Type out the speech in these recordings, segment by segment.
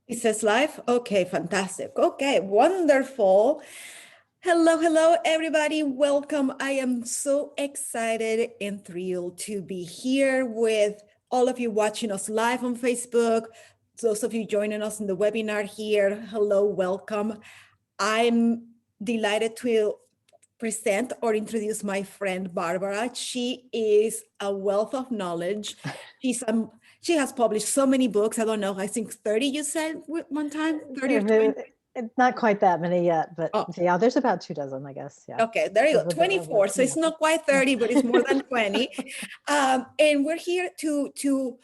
It says live. Okay, fantastic. Okay, wonderful. Hello, hello, everybody. Welcome. I am so excited and thrilled to be here with all of you watching us live on Facebook. Those of you joining us in the webinar here, hello, welcome. I'm delighted to present or introduce my friend Barbara. She is a wealth of knowledge. She's she has published so many books. I don't know. I think 30. You said one time 30 or 20. Not quite that many yet, but Oh, yeah, there's about 24. I guess. Yeah. okay, there you go. 24. So it's not quite 30, but it's more than 20. And we're here to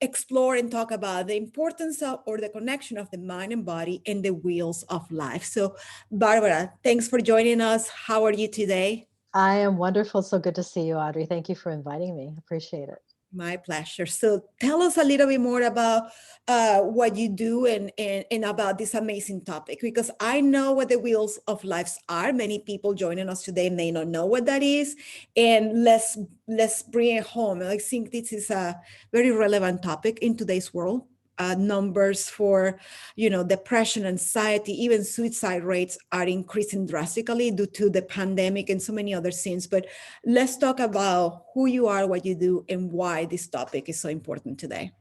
explore and talk about the importance of or the connection of the mind and body and the wheels of life. So, Barbara, thanks for joining us. How are you today? I am wonderful. So good to see you, Adri. Thank you for inviting me. Appreciate it. My pleasure. So tell us a little bit more about what you do and about this amazing topic, because I know what the wheels of lives are. Many people joining us today may not know what that is. And let's bring it home. I think this is a very relevant topic in today's world. Numbers for, depression, anxiety, even suicide rates are increasing drastically due to the pandemic and so many other things. But let's talk about who you are, what you do, and why this topic is so important today.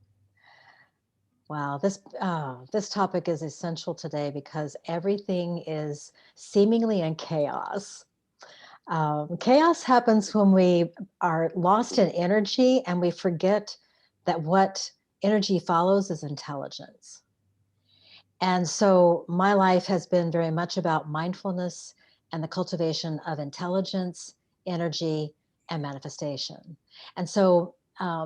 Wow, this topic is essential today because everything is seemingly in chaos. Chaos happens when we are lost in energy and we forget that what energy follows is intelligence. And so my life has been very much about mindfulness and the cultivation of intelligence, energy, and manifestation. And so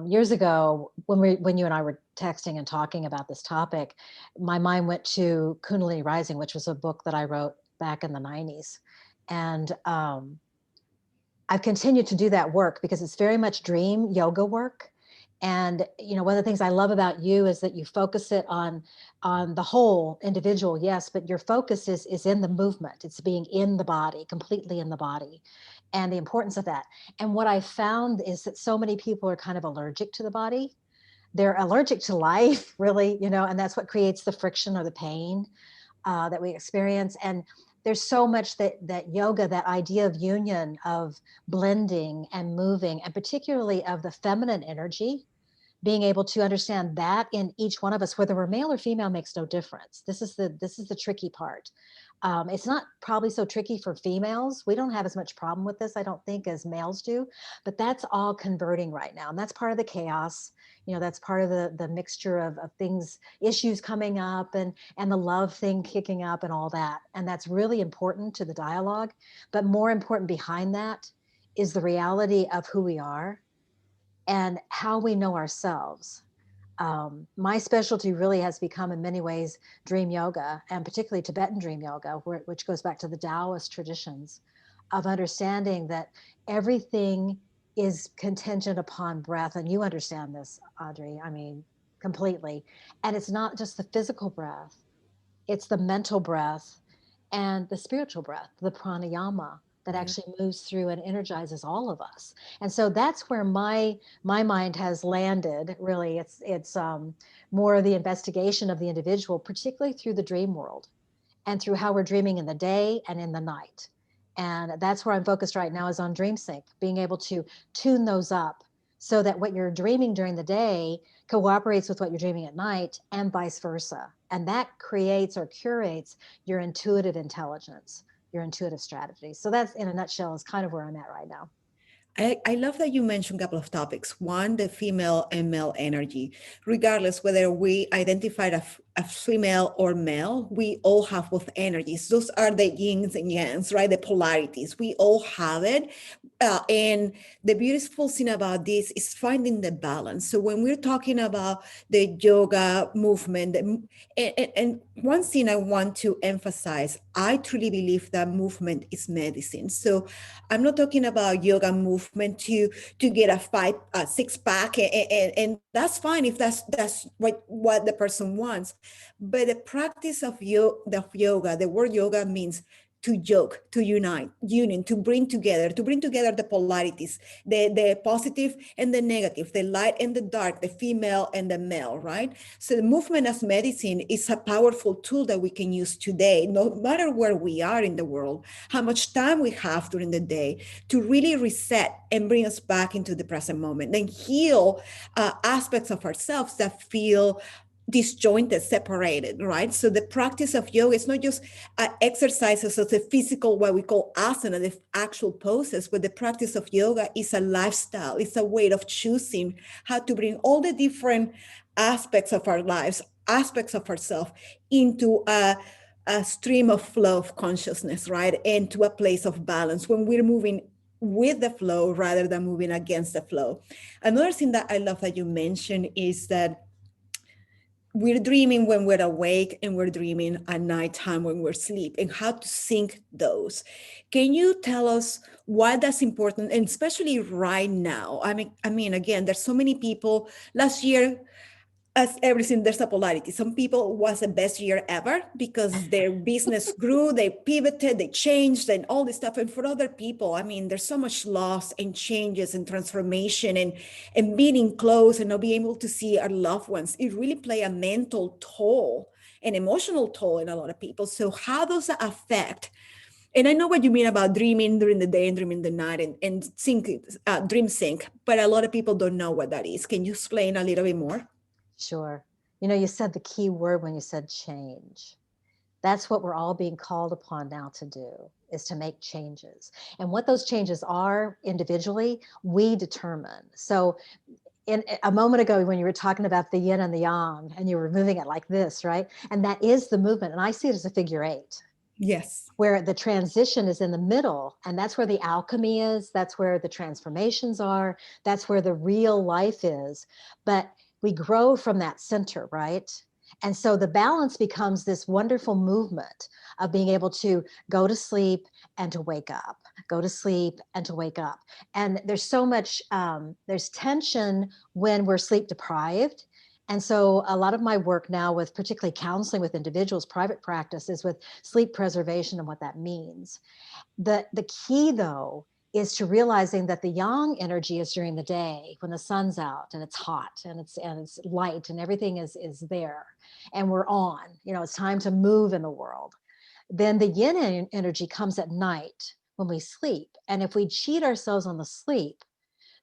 years ago, when you and I were texting and talking about this topic, my mind went to Kundalini Rising, which was a book that I wrote back in the 90s. And I've continued to do that work because it's very much dream yoga work. And one of the things I love about you is that you focus it on the whole individual, yes, but your focus is in the movement. It's being in the body, completely in the body, and the importance of that. And what I found is that so many people are kind of allergic to the body. They're allergic to life, really, and that's what creates the friction or the pain that we experience. And there's so much that yoga, that idea of union, of blending and moving, and particularly of the feminine energy, being able to understand that in each one of us, whether we're male or female, makes no difference. This is the tricky part. It's not probably so tricky for females. We don't have as much problem with this, I don't think, as males do, but that's all converting right now. And that's part of the chaos. That's part of the mixture of things, issues coming up and the love thing kicking up and all that. And that's really important to the dialogue. But more important behind that is the reality of who we are and how we know ourselves. My specialty really has become in many ways dream yoga, and particularly Tibetan dream yoga, which goes back to the Taoist traditions of understanding that everything is contingent upon breath. And you understand this, Adri, I mean, completely. And it's not just the physical breath, it's the mental breath and the spiritual breath, the pranayama that actually moves through and energizes all of us. And so that's where my mind has landed. Really, it's more of the investigation of the individual, particularly through the dream world and through how we're dreaming in the day and in the night. And that's where I'm focused right now, is on dream sync, being able to tune those up so that what you're dreaming during the day cooperates with what you're dreaming at night, and vice versa. And that creates or curates your intuitive intelligence, your intuitive strategy. So that's, in a nutshell, is kind of where I'm at right now. I love that you mentioned a couple of topics. One, the female and male energy. Regardless whether we identify a female or male, we all have both energies. Those are the yins and yangs, right? The polarities. We all have it. And the beautiful thing about this is finding the balance. So when we're talking about the yoga movement, and one thing I want to emphasize, I truly believe that movement is medicine. So I'm not talking about yoga movement to get a six pack, and that's fine if that's what the person wants. But the practice of yoga, the word yoga means to yoke, to unite, union, to bring together the polarities, the positive and the negative, the light and the dark, the female and the male, right? So the movement as medicine is a powerful tool that we can use today, no matter where we are in the world, how much time we have during the day, to really reset and bring us back into the present moment and heal aspects of ourselves that feel disjointed, separated, right? So the practice of yoga is not just exercises as a physical, what we call asana, the actual poses, but the practice of yoga is a lifestyle. It's a way of choosing how to bring all the different aspects of our lives, aspects of ourselves into a stream of flow of consciousness, right? And to a place of balance when we're moving with the flow rather than moving against the flow. Another thing that I love that you mentioned is that we're dreaming when we're awake and we're dreaming at nighttime when we're asleep, and how to sync those. Can you tell us why that's important, and especially right now? I mean, again, there's so many people. Last year, as everything, there's a polarity. Some people was the best year ever because their business grew, they pivoted, they changed, and all this stuff. And for other people, I mean, there's so much loss and changes and transformation, and being close and not being able to see our loved ones. It really play a mental toll, an emotional toll in a lot of people. So how does that affect? And I know what you mean about dreaming during the day and dreaming the night, and sync, dream sync, but a lot of people don't know what that is. Can you explain a little bit more? Sure. You know, you said the key word when you said change. That's what we're all being called upon now to do, is to make changes. And what those changes are individually, we determine. So in a moment ago, when you were talking about the yin and the yang, and you were moving it like this, right? And that is the movement. And I see it as a figure eight, Yes. where the transition is in the middle. And that's where the alchemy is. That's where the transformations are. That's where the real life is. But we grow from that center, right? And so the balance becomes this wonderful movement of being able to go to sleep and to wake up, go to sleep and to wake up. And there's so much, there's tension when we're sleep deprived. And so a lot of my work now with particularly counseling with individuals, private practice, is with sleep preservation and what that means. The key though is to realizing that the yang energy is during the day when the sun's out and it's hot and it's light and everything is there and we're on, you know, it's time to move in the world. Then the yin energy comes at night when we sleep. And if we cheat ourselves on the sleep,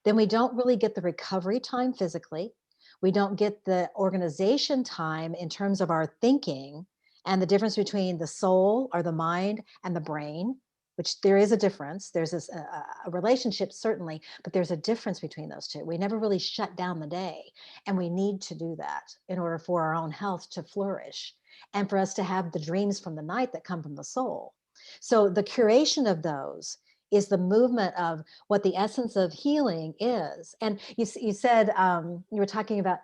then we don't really get the recovery time physically. We don't get the organization time in terms of our thinking and the difference between the soul or the mind and the brain, which there is a difference. There's a relationship, certainly, but there's a difference between those two. We never really shut down the day. And we need to do that in order for our own health to flourish and for us to have the dreams from the night that come from the soul. So the curation of those is the movement of what the essence of healing is. And you said, you were talking about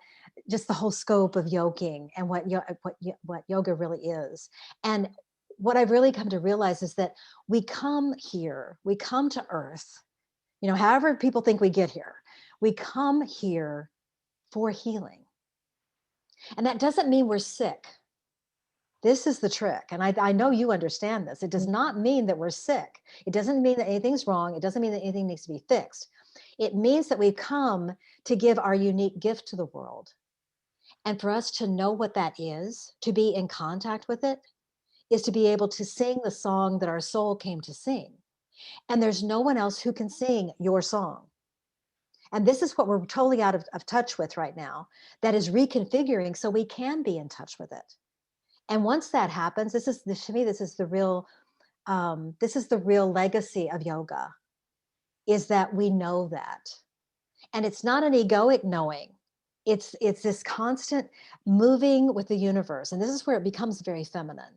just the whole scope of yoking and what yoga really is. And what I've really come to realize is that we come here, we come to earth, you know, however people think we get here, we come here for healing. And that doesn't mean we're sick. This is the trick. And I know you understand this. It does not mean that we're sick. It doesn't mean that anything's wrong. It doesn't mean that anything needs to be fixed. It means that we've come to give our unique gift to the world. And for us to know what that is, to be in contact with it, is to be able to sing the song that our soul came to sing. And there's no one else who can sing your song. And this is what we're totally out of touch with right now, that is reconfiguring so we can be in touch with it. And once that happens, to me, this is the real legacy of yoga, is that we know that. And it's not an egoic knowing. It's this constant moving with the universe. And this is where it becomes very feminine,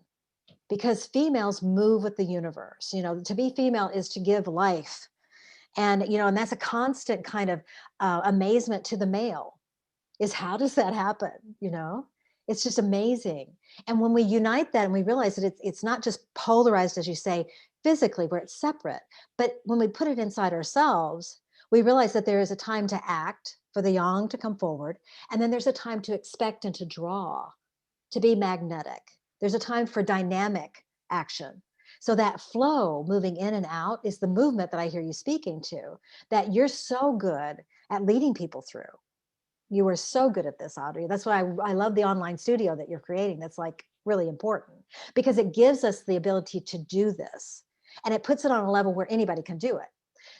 because females move with the universe. You know, to be female is to give life. And, you know, and that's a constant kind of amazement to the male, is how does that happen? You know, it's just amazing. And when we unite that and we realize that it's not just polarized, as you say, physically, where it's separate, but when we put it inside ourselves, we realize that there is a time to act, for the yang to come forward. And then there's a time to expect and to draw, to be magnetic. There's a time for dynamic action. So that flow moving in and out is the movement that I hear you speaking to, that you're so good at leading people through. You are so good at this, Audrey. That's why I love the online studio that you're creating. That's like really important because it gives us the ability to do this, and it puts it on a level where anybody can do it.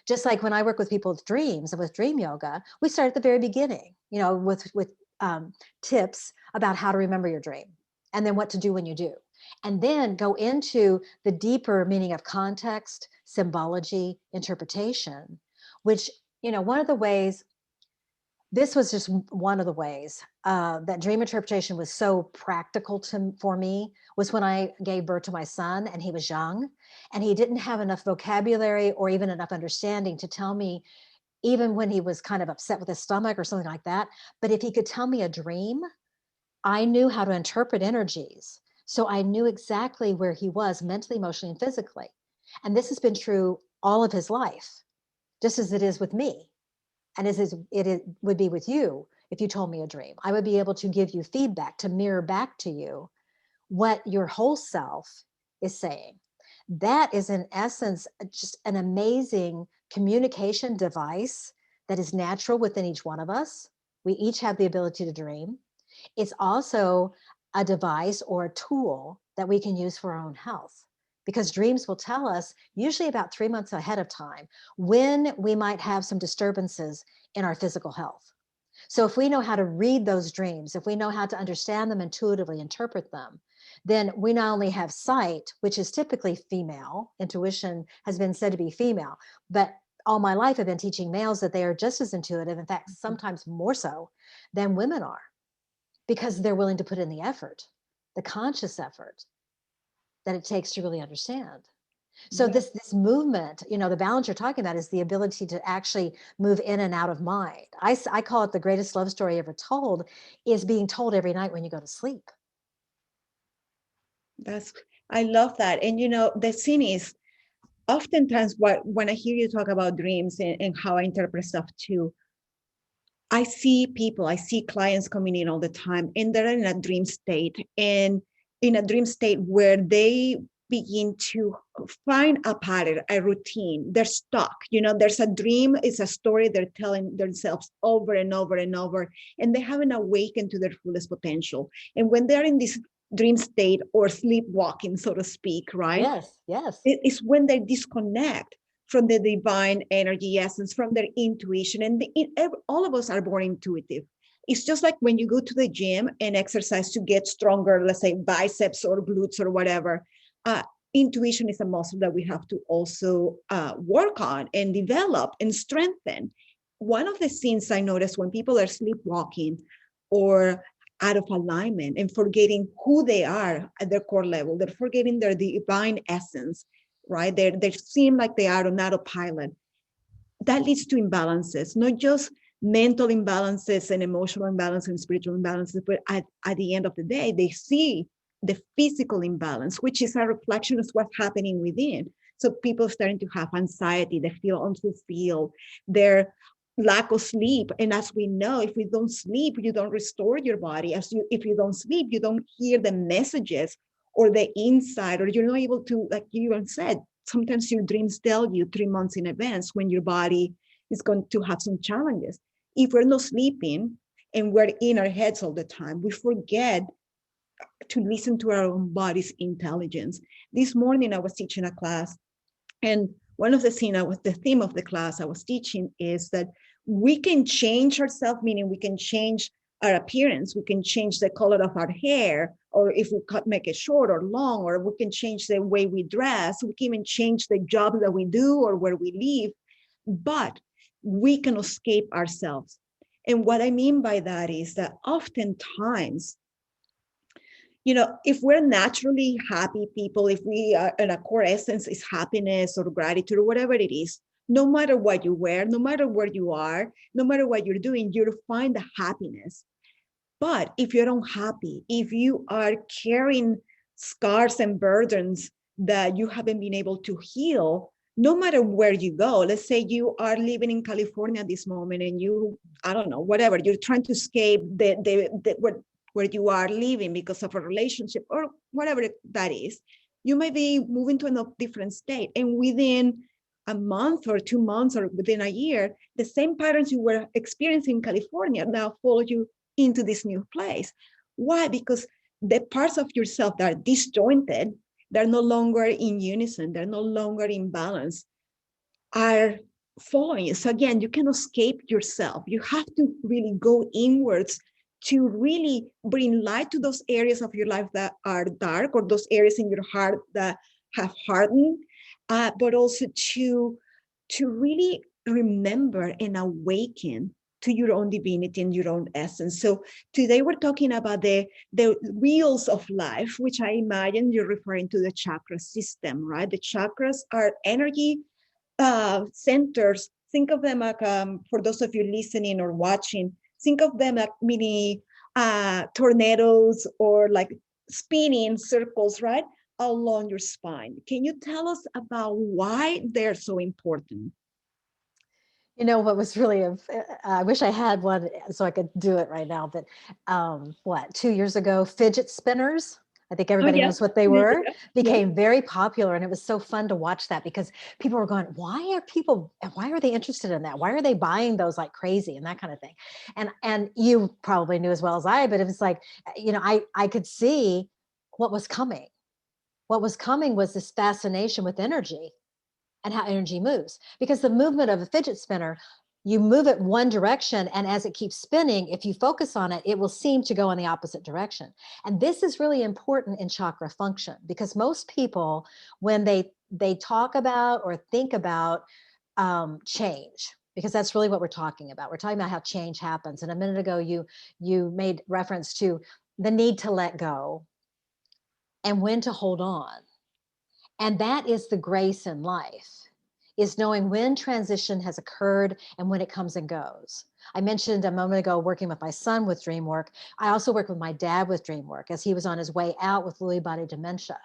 Just like when I work with people with dreams and with dream yoga, we start at the very beginning, with tips about how to remember your dream and then what to do when you do, and then go into the deeper meaning of context, symbology, interpretation, which, one of the ways, this was just one of the ways that dream interpretation was so practical for me was when I gave birth to my son and he was young and he didn't have enough vocabulary or even enough understanding to tell me, even when he was kind of upset with his stomach or something like that. But if he could tell me a dream, I knew how to interpret energies. So I knew exactly where he was mentally, emotionally, and physically. And this has been true all of his life, just as it is with me. And as it would be with you, if you told me a dream, I would be able to give you feedback to mirror back to you what your whole self is saying. That is, in essence, just an amazing communication device that is natural within each one of us. We each have the ability to dream. It's also a device or a tool that we can use for our own health, because dreams will tell us usually about 3 months ahead of time when we might have some disturbances in our physical health. So if we know how to read those dreams, if we know how to understand them intuitively, interpret them, then we not only have sight, which is typically female, intuition has been said to be female, but all my life I've been teaching males that they are just as intuitive, in fact, sometimes more so than women are, because they're willing to put in the effort, the conscious effort that it takes to really understand. So Yeah. this movement, the balance you're talking about is the ability to actually move in and out of mind. I call it the greatest love story ever told, is being told every night when you go to sleep. That's, I love that. And the thing is, oftentimes when I hear you talk about dreams and how I interpret stuff too, I see clients coming in all the time and they're in a dream state, and in a dream state where they begin to find a pattern, a routine. They're stuck. There's a dream, it's a story they're telling themselves over and over and over, and they haven't awakened to their fullest potential. And when they're in this dream state or sleepwalking, so to speak, right? Yes, yes. It's when they disconnect from the divine energy essence, from their intuition. And all of us are born intuitive. It's just like when you go to the gym and exercise to get stronger, let's say biceps or glutes or whatever. Uh, Intuition is a muscle that we have to also work on and develop and strengthen. One of the things I notice when people are sleepwalking or out of alignment and forgetting who they are at their core level, they're forgetting their divine essence, right? They seem like they are on autopilot. That leads to imbalances, not just mental imbalances and emotional imbalances and spiritual imbalances, but at the end of the day, they see the physical imbalance, which is a reflection of what's happening within. So people starting to have anxiety, they feel unfulfilled, their lack of sleep. And as we know, if we don't sleep, you don't restore your body. If you don't sleep, you don't hear the messages or the insight, or you're not able to, like you even said, sometimes your dreams tell you 3 months in advance when your body is going to have some challenges. If we're not sleeping and we're in our heads all the time, we forget to listen to our own body's intelligence. This morning I was teaching a class, and one of the things the theme of the class I was teaching is that we can change ourselves, meaning we can change our appearance, we can change the color of our hair, or if we make it short or long, or we can change the way we dress, we can even change the job that we do or where we live, but we can escape ourselves. And what I mean by that is that oftentimes, if we're naturally happy people, if we are in a core essence is happiness or gratitude or whatever it is, no matter what you wear, no matter where you are, no matter what you're doing, you'll find the happiness. But if you're unhappy, if you are carrying scars and burdens that you haven't been able to heal, no matter where you go, let's say you are living in California at this moment and you, I don't know, whatever, you're trying to escape where you are living because of a relationship or whatever that is, You might be moving to a different state, and within a month or 2 months or within a year, the same patterns you were experiencing in California now follow you into this new place. Why? Because the parts of yourself that are disjointed, they're no longer in unison, they're no longer in balance, are following you. So again, you can escape yourself. You have to really go inwards to really bring light to those areas of your life that are dark, or those areas in your heart that have hardened, but also to really remember and awaken to your own divinity and your own essence. So today we're talking about the wheels of life, which I imagine you're referring to the chakra system, right? The chakras are energy centers. Think of them like, for those of you listening or watching, think of them like mini tornadoes, or like spinning circles, right, along your spine. Can you tell us about why they're so important? You know what was really, I wish I had one so I could do it right now, but what, 2 years ago, fidget spinners, I think Oh, everybody yeah. knows what they Yeah, were, yeah, yeah. became very popular. And it was so fun to watch that because people were going, why are they interested in that? Why are they buying those like crazy and that kind of thing? And you probably knew as well as I, but it was like, I could see what was coming. What was coming was this fascination with energy and how energy moves. Because the movement of a fidget spinner, you move it one direction, and as it keeps spinning, if you focus on it, it will seem to go in the opposite direction. And this is really important in chakra function, because most people, when they talk about or think about change, because that's really what we're talking about. We're talking about how change happens. And a minute ago, you made reference to the need to let go and when to hold on. And that is the grace in life, is knowing when transition has occurred and when it comes and goes. I mentioned a moment ago working with my son with dream work. I also worked with my dad with dream work as he was on his way out with Lewy body dementia.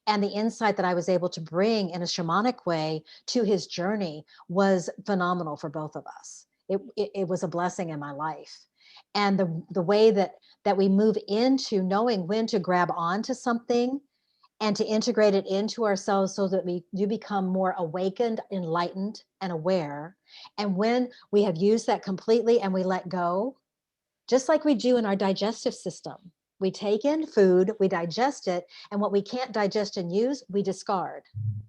And the insight that I was able to bring in a shamanic way to his journey was phenomenal for both of us. It was a blessing in my life. And the way that we move into knowing when to grab onto something and to integrate it into ourselves so that we do become more awakened, enlightened, and aware. And when we have used that completely and we let go, just like we do in our digestive system, we take in food, we digest it, and what we can't digest and use, we discard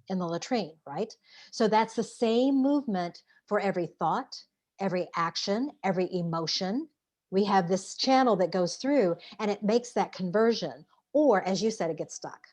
in the latrine, right? So that's the same movement for every thought, every action, every emotion. We have this channel that goes through and it makes that conversion, or as you said, it gets stuck.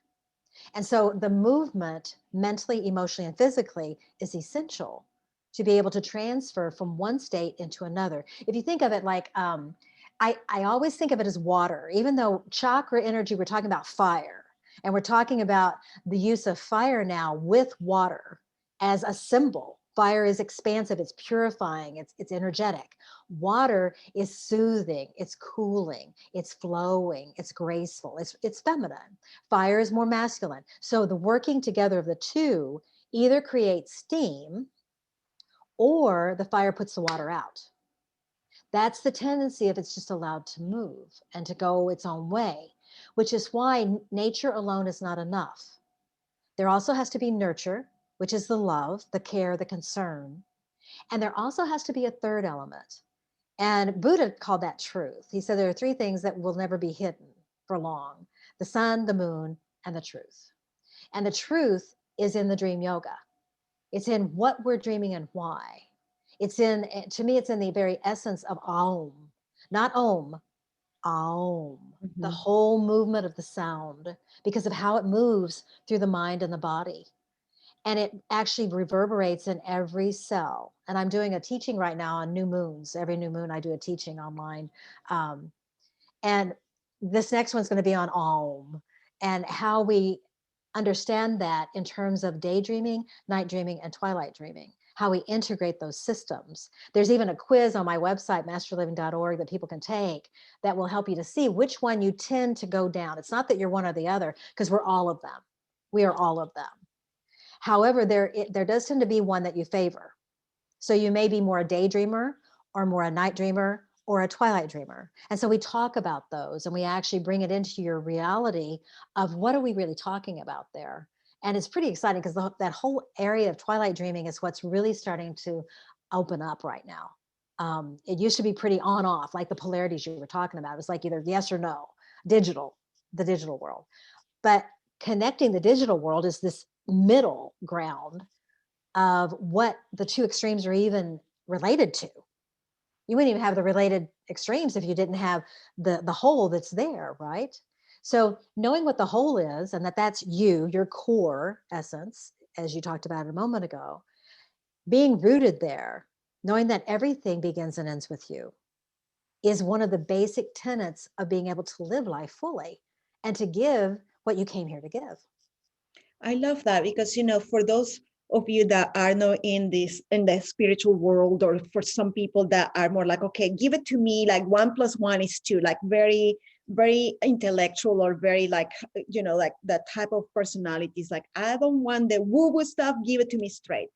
And so the movement, mentally, emotionally, and physically, is essential to be able to transfer from one state into another. If you think of it like, I always think of it as water, even though chakra energy, we're talking about fire. And we're talking about the use of fire now with water as a symbol. Fire is expansive, it's purifying, it's energetic. Water is soothing, it's cooling, it's flowing, it's graceful, it's feminine. Fire is more masculine. So the working together of the two either creates steam or the fire puts the water out. That's the tendency if it's just allowed to move and to go its own way, which is why nature alone is not enough. There also has to be nurture, which is the love, the care, the concern. And there also has to be a third element. And Buddha called that truth. He said there are three things that will never be hidden for long: the sun, the moon, and the truth. And the truth is in the dream yoga. It's in what we're dreaming and why. It's in, to me, it's in the very essence of Aum, not Om, Aum, the Mhm. whole movement of the sound, because of how it moves through the mind and the body. And it actually reverberates in every cell. And I'm doing a teaching right now on new moons. Every new moon, I do a teaching online. Um, and this next one's going to be on Aum and how we understand that in terms of daydreaming, night dreaming, and twilight dreaming, how we integrate those systems. There's even a quiz on my website, masterliving.org, that people can take that will help you to see which one you tend to go down. It's not that you're one or the other, because we're all of them. We are all of them. However, there does tend to be one that you favor. So you may be more a daydreamer or more a night dreamer or a twilight dreamer. And so we talk about those and we actually bring it into your reality of what are we really talking about there? And it's pretty exciting because that whole area of twilight dreaming is what's really starting to open up right now. It used to be pretty on off, like the polarities you were talking about. It was like either yes or no, digital, the digital world. But connecting the digital world is this middle ground of what the two extremes are even related to. You wouldn't even have the related extremes if you didn't have the whole that's there, right? So knowing what the whole is and that that's you, your core essence, as you talked about a moment ago, being rooted there, knowing that everything begins and ends with you, is one of the basic tenets of being able to live life fully and to give what you came here to give. I love that because, for those of you that are not in the spiritual world, or for some people that are more like, okay, give it to me, like 1+1 is 2, like very, very intellectual, or very like, like that type of personalities. Like, I don't want the woo-woo stuff, give it to me straight.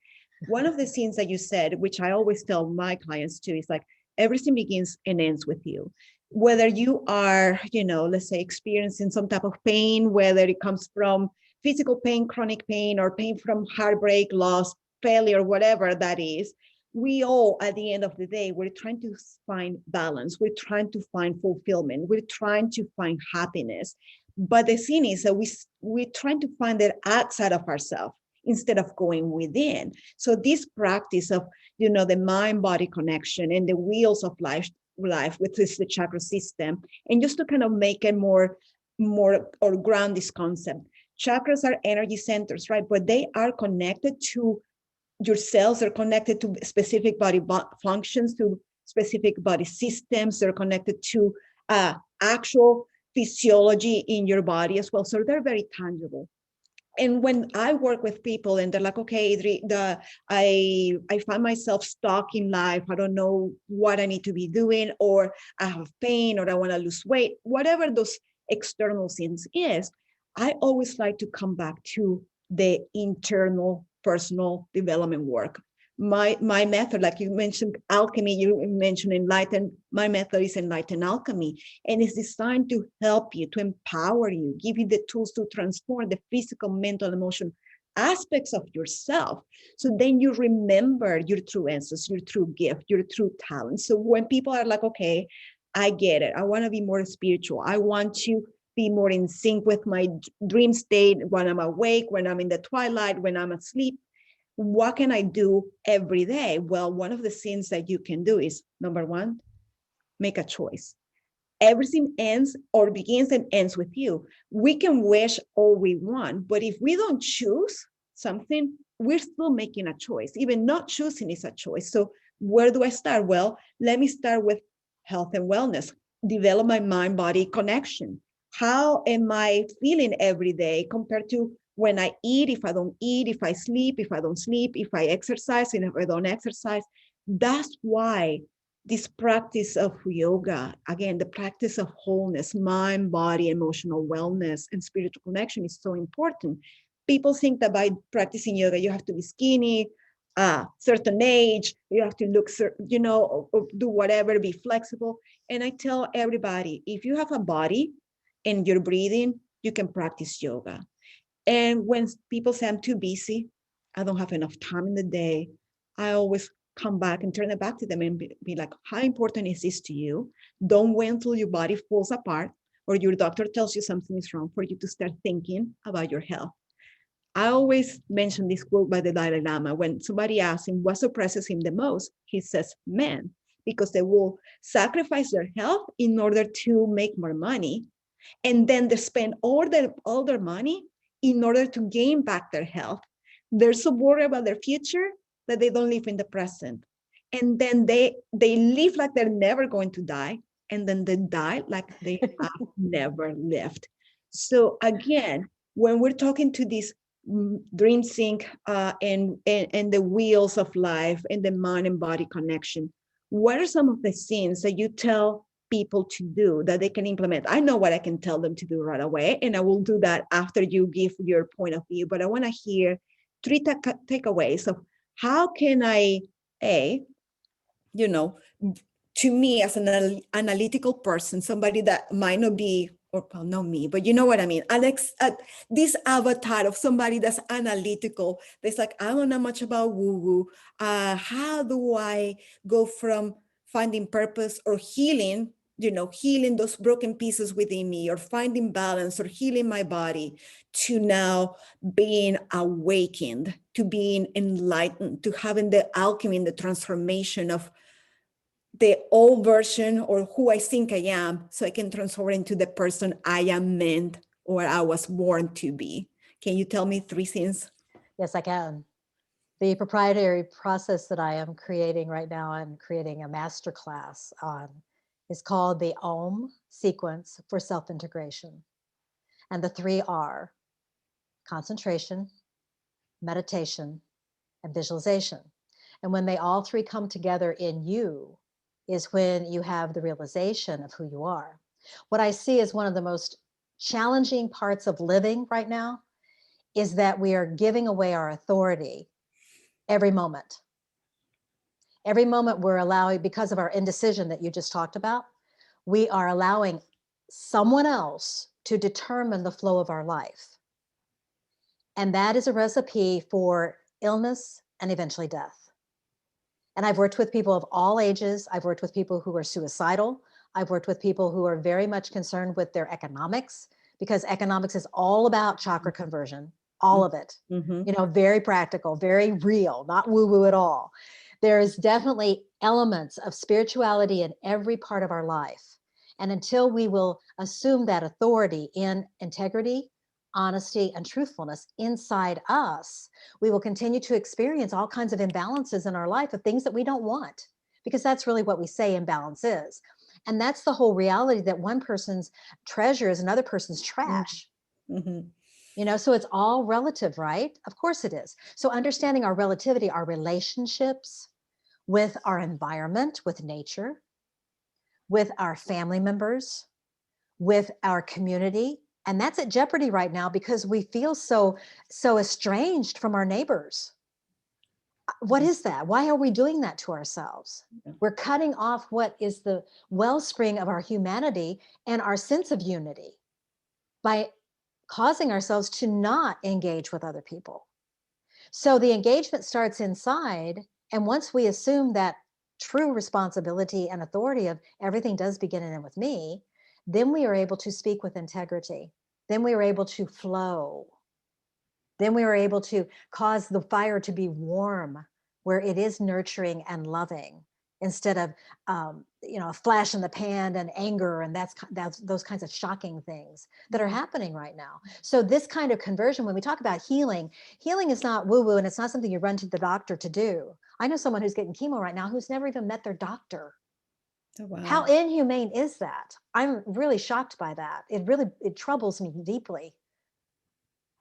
One of the things that you said, which I always tell my clients too, is like, everything begins and ends with you. Whether you are, let's say, experiencing some type of pain, whether it comes from physical pain, chronic pain, or pain from heartbreak, loss, failure, whatever that is, we all, at the end of the day, we're trying to find balance. We're trying to find fulfillment. We're trying to find happiness. But the thing is that we're trying to find it outside of ourselves instead of going within. So this practice of, the mind-body connection and the wheels of life, which is the chakra system, and just to kind of make it more or ground this concept. Chakras are energy centers, right? But they are connected to your cells, are connected to specific body functions, to specific body systems. They're connected to actual physiology in your body as well. So they're very tangible. And when I work with people and they're like, okay, Adri, I find myself stuck in life. I don't know what I need to be doing, or I have pain, or I want to lose weight, whatever those external things is, I always like to come back to the internal personal development work. My method, like you mentioned alchemy, you mentioned enlightened, my method is enlightened alchemy, and it's designed to help you, to empower you, give you the tools to transform the physical, mental, emotional aspects of yourself. So then you remember your true essence, your true gift, your true talent. So when people are like, okay, I get it, I want to be more spiritual, I want to be more in sync with my dream state when I'm awake, when I'm in the twilight, when I'm asleep, what can I do every day? Well, one of the things that you can do is, number one, make a choice. Everything ends or begins and ends with you. We can wish all we want, but if we don't choose something, we're still making a choice. Even not choosing is a choice. So where do I start? Well, let me start with health and wellness, develop my mind-body connection. How am I feeling every day compared to when I eat, if I don't eat, if I sleep, if I don't sleep, if I exercise, and if I don't exercise? That's why this practice of yoga, again, the practice of wholeness, mind, body, emotional wellness, and spiritual connection is so important. People think that by practicing yoga, you have to be skinny, certain age, you have to look, or do whatever, be flexible. And I tell everybody, if you have a body and you're breathing, you can practice yoga. And when people say I'm too busy, I don't have enough time in the day, I always come back and turn it back to them and be like, how important is this to you? Don't wait until your body falls apart or your doctor tells you something is wrong for you to start thinking about your health. I always mention this quote by the Dalai Lama. When somebody asks him what suppresses him the most, he says, men, because they will sacrifice their health in order to make more money. And then they spend all their money in order to gain back their health. They're so worried about their future that they don't live in the present. And then they live like they're never going to die. And then they die like they have never lived. So again, when we're talking to this dream sync and the wheels of life and the mind and body connection, what are some of the things that you tell people to do that they can implement? I know what I can tell them to do right away, and I will do that after you give your point of view, but I want to hear three takeaways of how can I, you know, to me as an analytical person, somebody that might not be or well, not me, but you know what I mean. This avatar of somebody that's analytical. That's like, I don't know much about woo woo. How do I go from finding purpose or healing, healing those broken pieces within me, or finding balance, or healing my body, to now being awakened, to being enlightened, to having the alchemy and the transformation of the old version or who I think I am, so I can transform into the person I am meant or I was born to be. Can you tell me three things? Yes, I can. The proprietary process that I am creating right now, I'm creating a masterclass on, is called the Ohm Sequence for Self-Integration. And the three are concentration, meditation, and visualization. And when they all three come together in you is when you have the realization of who you are. What I see as one of the most challenging parts of living right now is that we are giving away our authority every moment. Every moment we're allowing, because of our indecision that you just talked about, we are allowing someone else to determine the flow of our life. And that is a recipe for illness and eventually death. And I've worked with people of all ages. I've worked with people who are suicidal. I've worked with people who are very much concerned with their economics, because economics is all about chakra conversion, all of it, very practical, very real, not woo-woo at all. There is definitely elements of spirituality in every part of our life. And until we will assume that authority in integrity, honesty, and truthfulness inside us, we will continue to experience all kinds of imbalances in our life of things that we don't want, because that's really what we say imbalance is. And that's the whole reality, that one person's treasure is another person's trash. So it's all relative, right? Of course it is. So understanding our relativity, our relationships with our environment, with nature, with our family members, with our community. And that's at jeopardy right now because we feel so estranged from our neighbors. What is that? Why are we doing that to ourselves? We're cutting off what is the wellspring of our humanity and our sense of unity by causing ourselves to not engage with other people. So the engagement starts inside. And once we assume that true responsibility and authority of everything does begin and end with me, then we are able to speak with integrity. Then we are able to flow. Then we are able to cause the fire to be warm, where it is nurturing and loving, instead of a flash in the pan and anger, and that's those kinds of shocking things that are happening right now. So this kind of conversion, when we talk about healing is not woo-woo, and it's not something you run to the doctor to do. I know someone who's getting chemo right now who's never even met their doctor. Oh, wow. How inhumane is that? I'm really shocked by that. It troubles me deeply.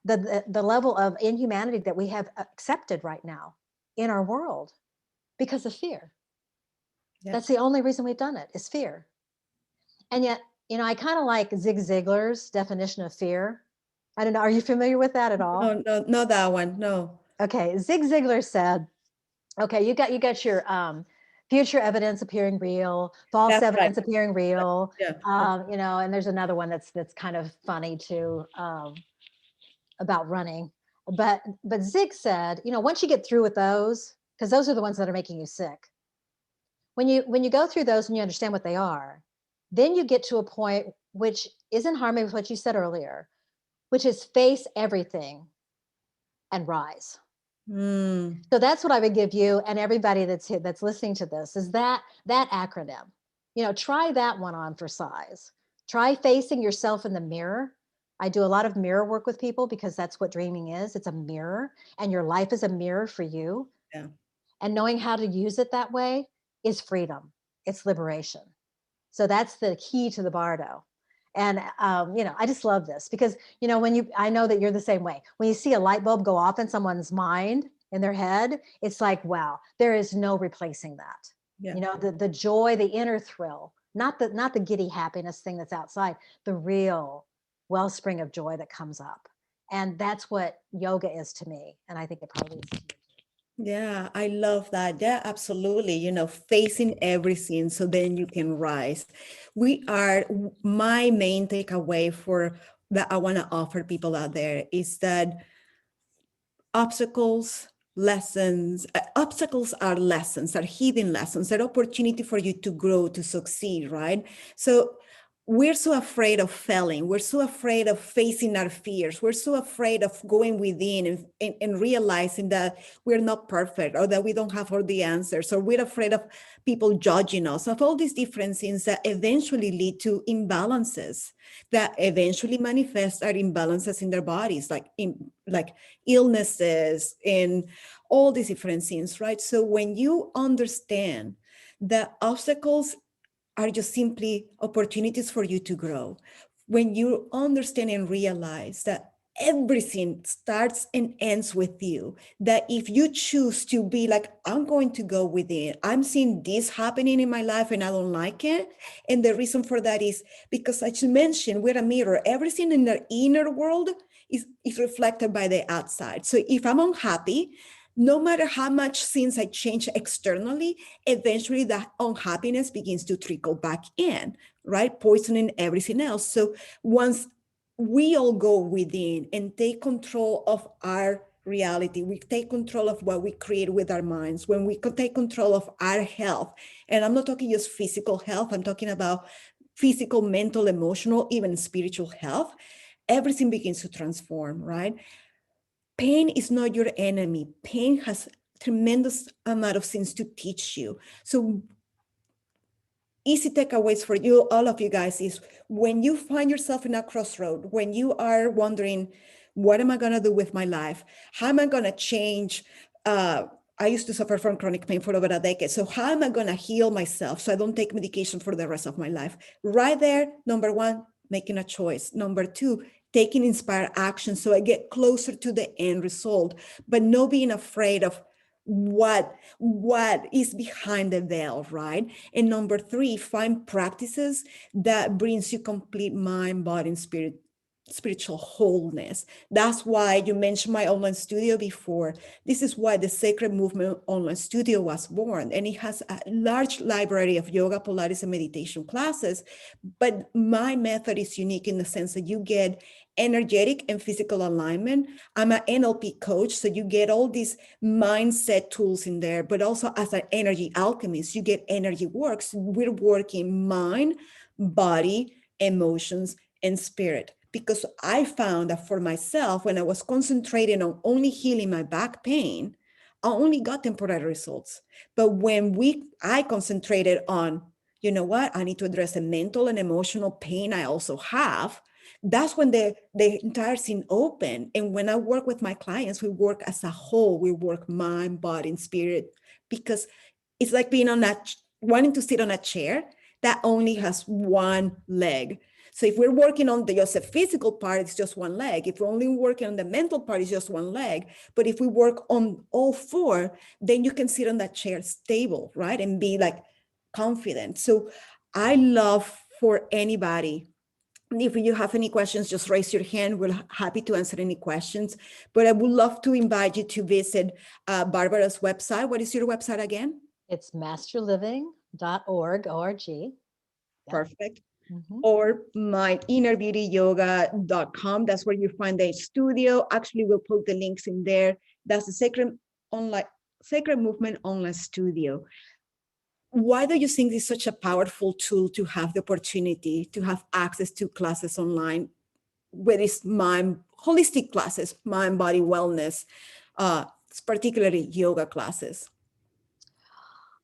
The level of inhumanity that we have accepted right now in our world because of fear. Yep. That's the only reason we've done it, is fear. And yet, I kind of like Zig Ziglar's definition of fear. I don't know. Are you familiar with that at all? No, not that one. No. Okay. Zig Ziglar said, okay, you got your future evidence appearing real, false That's evidence right. appearing real. Yeah. And there's another one that's kind of funny too, about running. But Zig said, once you get through with those, because those are the ones that are making you sick. When you go through those and you understand what they are, then you get to a point which is in harmony with what you said earlier, which is face everything and rise. So that's what I would give you and everybody that's listening to this, is that acronym. Try that one on for size. Try facing yourself in the mirror. I do a lot of mirror work with people because that's what dreaming is. It's a mirror, and your life is a mirror for you. Yeah. And knowing how to use it that way is freedom. It's liberation. So that's the key to the bardo. And, I just love this because, I know that you're the same way. When you see a light bulb go off in someone's mind, in their head, it's like, wow, there is no replacing that. Yeah. The joy, the inner thrill, not the giddy happiness thing that's outside, the real wellspring of joy that comes up. And that's what yoga is to me. And I think it probably is to you. Yeah, I love that. Yeah, absolutely. Facing everything so then you can rise. My main takeaway for that I want to offer people out there is that obstacles are lessons, are hidden lessons, are opportunity for you to grow, to succeed, right? So we're so afraid of failing, we're so afraid of facing our fears, we're so afraid of going within and realizing that we're not perfect, or that we don't have all the answers, or we're afraid of people judging us, of all these different things that eventually lead to imbalances, that eventually manifest our imbalances in their bodies, like illnesses and all these different things, right? So when you understand that obstacles are just simply opportunities for you to grow, when you understand and realize that everything starts and ends with you, that if you choose to be like, I'm going to go with it, I'm seeing this happening in my life and I don't like it. And the reason for that is because, as you mentioned, we're a mirror. Everything in the inner world is reflected by the outside. So if I'm unhappy, no matter how much things I change externally, eventually that unhappiness begins to trickle back in, right? Poisoning everything else. So once we all go within and take control of our reality, we take control of what we create with our minds, when we take control of our health, and I'm not talking just physical health, I'm talking about physical, mental, emotional, even spiritual health, everything begins to transform, right? Pain is not your enemy. Pain has tremendous amount of things to teach you. So easy takeaways for you, all of you guys, is when you find yourself in a crossroad, when you are wondering, what am I going to do with my life? How am I going to change? Uh, I used to suffer from chronic pain for over a decade. So how am I going to heal myself so I don't take medication for the rest of my life? Right there, number one, making a choice. Number two, taking inspired action so I get closer to the end result, but no being afraid of what is behind the veil, right? And number three, find practices that brings you complete mind, body, and spiritual wholeness. That's why you mentioned my online studio before. This is why the Sacred Movement Online Studio was born. And it has a large library of yoga, Pilates, and meditation classes. But my method is unique in the sense that you get energetic and physical alignment. I'm an NLP coach, so you get all these mindset tools in there, but also as an energy alchemist, you get energy works. We're working mind, body, emotions, and spirit. Because I found that for myself, when I was concentrating on only healing my back pain, I only got temporary results. But I concentrated on, you know what, I need to address the mental and emotional pain I also have. That's when the entire thing opened. And when I work with my clients, we work as a whole. We work mind, body, and spirit, because it's like being wanting to sit on a chair that only has one leg. So if we're working on just the physical part, it's just one leg. If we're only working on the mental part, it's just one leg. But if we work on all four, then you can sit on that chair stable, right? And be like confident. So I love for anybody, if you have any questions, just raise your hand. We're happy to answer any questions. But I would love to invite you to visit Barbara's website. What is your website again? It's masterliving.org, O-R-G. Yep. Perfect. Mhm. Or my innerbeautyyoga.com. That's where you find the studio. Actually, we'll put the links in there. That's the Sacred Movement Online Studio. Why do you think this is such a powerful tool to have the opportunity to have access to classes online, whether it's mind holistic classes, mind body wellness, uh, particularly yoga classes?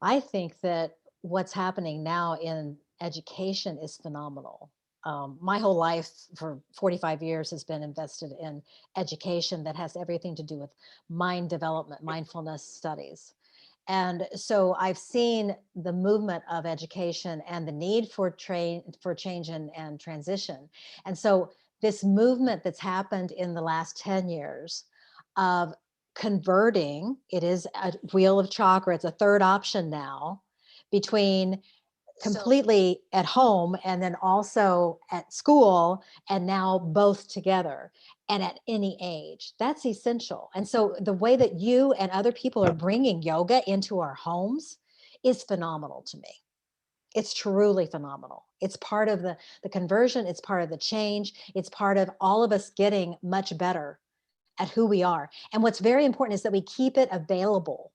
I think that what's happening now in education is phenomenal. My whole life for 45 years has been invested in education that has everything to do with mind development, mindfulness studies. And so I've seen the movement of education and the need for change and transition. And so this movement that's happened in the last 10 years of converting, it is a wheel of chakra, it's a third option now, between completely at home and then also at school, and now both together and at any age. That's essential. And so the way that you and other people are bringing yoga into our homes is phenomenal to me. It's truly phenomenal. It's part of the conversion, it's part of the change, it's part of all of us getting much better at who we are. And what's very important is that we keep it available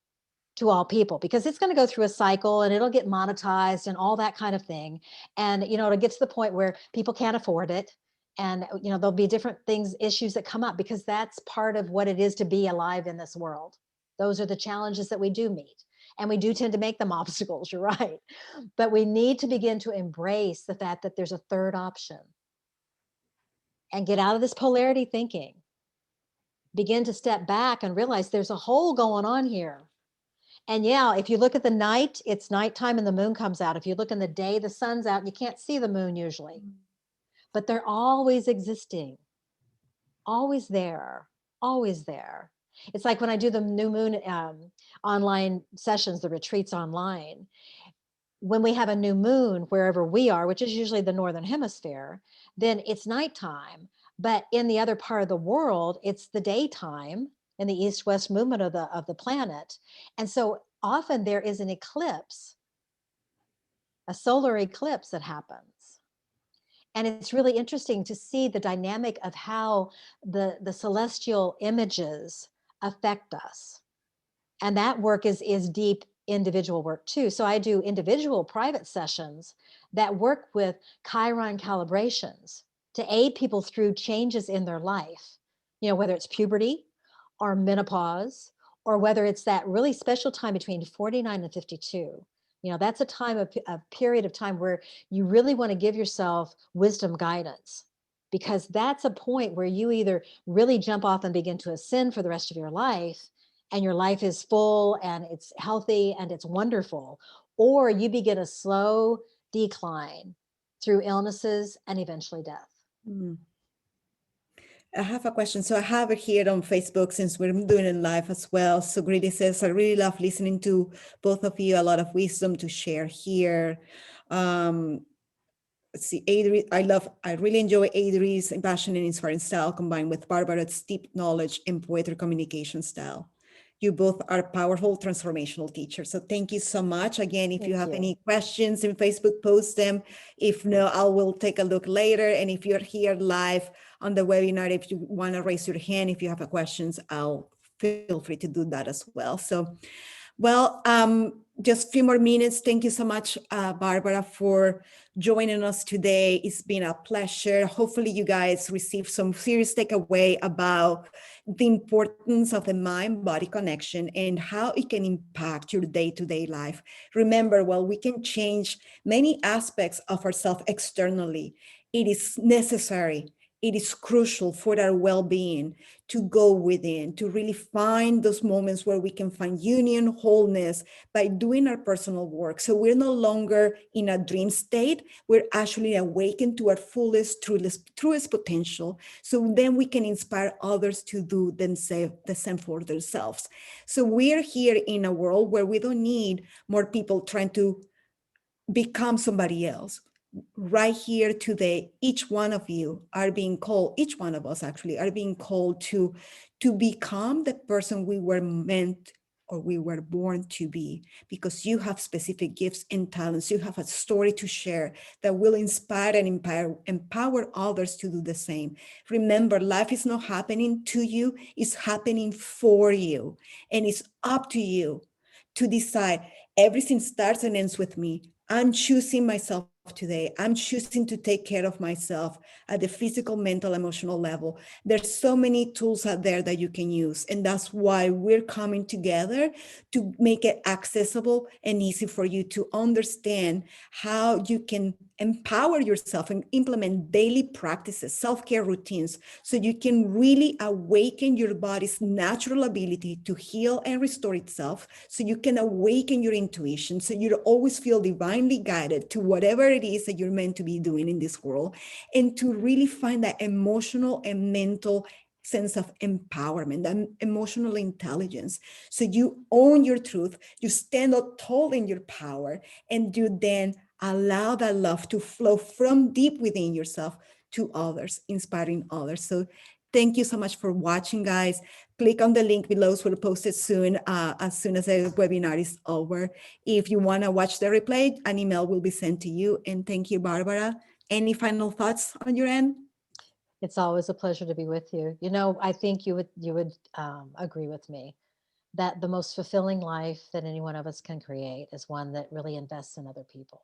to all people, because it's going to go through a cycle and it'll get monetized and all that kind of thing. And, it'll get to the point where people can't afford it. And, there'll be different things, issues that come up, because that's part of what it is to be alive in this world. Those are the challenges that we do meet. And we do tend to make them obstacles, you're right. But we need to begin to embrace the fact that there's a third option and get out of this polarity thinking. Begin to step back and realize there's a whole going on here. And yeah, if you look at the night, it's nighttime and the moon comes out. If you look in the day, the sun's out and you can't see the moon usually. But they're always existing, always there, always there. It's like when I do the new moon online sessions, the retreats online. When we have a new moon, wherever we are, which is usually the northern hemisphere, then it's nighttime. But in the other part of the world, it's the daytime in the east-west movement of the planet. And so often there is an eclipse, a solar eclipse that happens. And it's really interesting to see the dynamic of how the celestial images affect us. And that work is deep individual work too. So I do individual private sessions that work with Chiron calibrations to aid people through changes in their life, whether it's puberty or menopause, or whether it's that really special time between 49 and 52. That's a time, a period of time where you really want to give yourself wisdom guidance, because that's a point where you either really jump off and begin to ascend for the rest of your life, and your life is full and it's healthy and it's wonderful, or you begin a slow decline through illnesses and eventually death. Mm. I have a question. So I have it here on Facebook, since we're doing it live as well. So Grady says, I really love listening to both of you, a lot of wisdom to share here. Let's see, Adri, I really enjoy Adri's passionate and inspiring style combined with Barbara's deep knowledge and poetry communication style. You both are powerful transformational teachers. So thank you so much. Again, if you have any questions in Facebook, post them. If no, I will take a look later. And if you're here live on the webinar, if you want to raise your hand, if you have a questions, I'll feel free to do that as well. So, well, just a few more minutes. Thank you so much, Barbara, for joining us today. It's been a pleasure. Hopefully you guys received some serious takeaway about the importance of the mind-body connection and how it can impact your day-to-day life. Remember, while we can change many aspects of ourselves externally, it is necessary, it is crucial for our well-being to go within, to really find those moments where we can find union, wholeness by doing our personal work. So we're no longer in a dream state, we're actually awakened to our fullest, truest potential. So then we can inspire others to do the same for themselves. So we're here in a world where we don't need more people trying to become somebody else. Right here today, each one of you are being called, each one of us actually are being called to become the person we were meant or we were born to be, because you have specific gifts and talents. You have a story to share that will inspire and empower others to do the same. Remember, life is not happening to you, it's happening for you. And it's up to you to decide. Everything starts and ends with me. I'm choosing myself today. I'm choosing to take care of myself at the physical, mental, emotional level. There's so many tools out there that you can use. And that's why we're coming together to make it accessible and easy for you to understand how you can empower yourself and implement daily practices, self-care routines, so you can really awaken your body's natural ability to heal and restore itself, so you can awaken your intuition, so you always feel divinely guided to whatever it is that you're meant to be doing in this world, and to really find that emotional and mental sense of empowerment and emotional intelligence. So you own your truth, you stand up tall in your power, and you then Allow that love to flow from deep within yourself to others, inspiring others. So thank you so much for watching, guys. Click on the link below. So we'll post it soon as the webinar is over. If you want to watch the replay, an email will be sent to you. And thank you, Barbara. Any final thoughts on your end? It's always a pleasure to be with you. I think you would agree with me that the most fulfilling life that any one of us can create is one that really invests in other people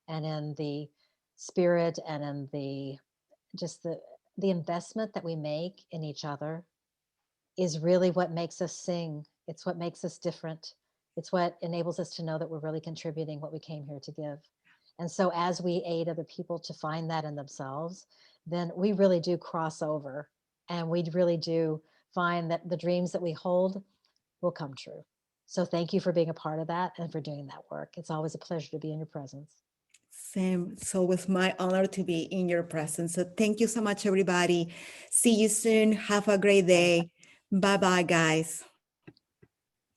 and in the spirit and in the just the investment that we make in each other is really what makes us sing. It's what makes us different. It's what enables us to know that we're really contributing what we came here to give. And so, as we aid other people to find that in themselves, then we really do cross over and we really do find that the dreams that we hold will come true. So, thank you for being a part of that and for doing that work. It's always a pleasure to be in your presence. Same. It's always my honor to be in your presence. So thank you so much, everybody. See you soon. Have a great day. Bye bye, guys.